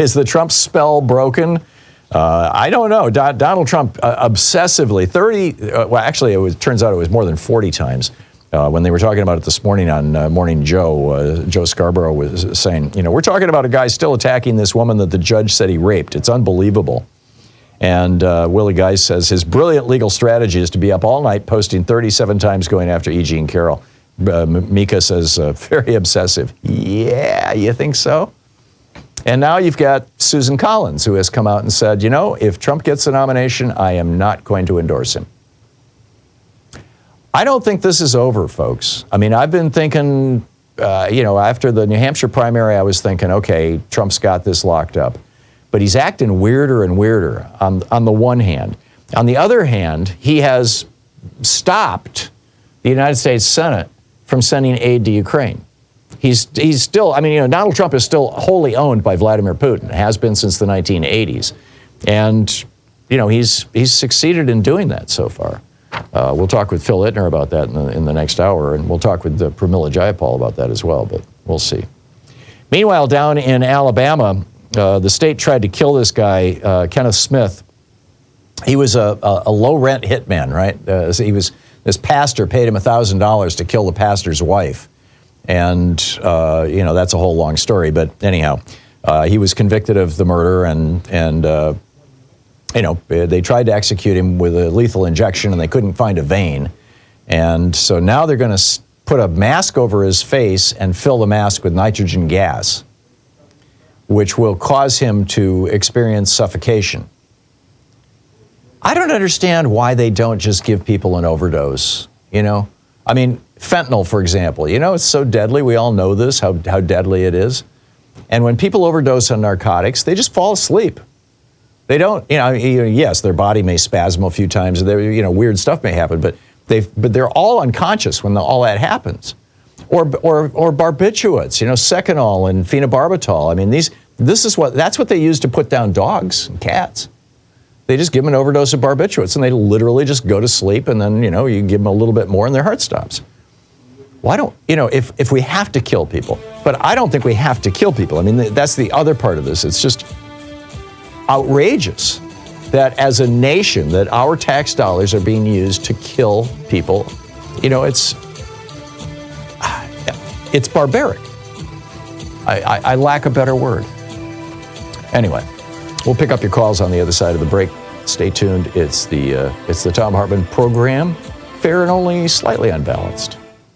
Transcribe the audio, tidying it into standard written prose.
Is the Trump spell broken? I don't know. Donald Trump obsessively, turns out it was more than 40 times. When they were talking about it this morning on Morning Joe, Joe Scarborough was saying, we're talking about a guy still attacking this woman that the judge said he raped. It's unbelievable. And Willie Geist says his brilliant legal strategy is to be up all night posting 37 times going after E. Jean Carroll. Mika says very obsessive. Yeah, you think so? And now you've got Susan Collins, who has come out and said, if Trump gets the nomination, I am not going to endorse him. I don't think this is over, folks. I mean, I've been thinking, after the New Hampshire primary, I was thinking, okay, Trump's got this locked up. But he's acting weirder and weirder on the one hand. On the other hand, he has stopped the United States Senate from sending aid to Ukraine. He's still, Donald Trump is still wholly owned by Vladimir Putin, has been since the 1980s. And, he's succeeded in doing that so far. We'll talk with Phil Ittner about that in the next hour, and we'll talk with Pramila Jayapal about that as well, but we'll see. Meanwhile, down in Alabama, the state tried to kill this guy, Kenneth Smith. He was a low-rent hitman, right? This pastor paid him $1,000 to kill the pastor's wife. And, that's a whole long story. But anyhow, he was convicted of the murder, and they tried to execute him with a lethal injection, and they couldn't find a vein. And so now they're going to put a mask over his face and fill the mask with nitrogen gas, which will cause him to experience suffocation. I don't understand why they don't just give people an overdose, fentanyl, for example, it's so deadly. We all know this, how deadly it is. And when people overdose on narcotics, they just fall asleep. They don't, yes, their body may spasm a few times, weird stuff may happen, but they're all unconscious when all that happens. Or barbiturates, Seconal and phenobarbital. That's what they use to put down dogs and cats. They just give them an overdose of barbiturates, and they literally just go to sleep, and then, you give them a little bit more and their heart stops. Why don't, if we have to kill people, but I don't think we have to kill people. That's the other part of this. It's just outrageous that as a nation that our tax dollars are being used to kill people. It's barbaric. I lack a better word. Anyway, we'll pick up your calls on the other side of the break. Stay tuned. It's the Thom Hartmann Program, fair and only slightly unbalanced.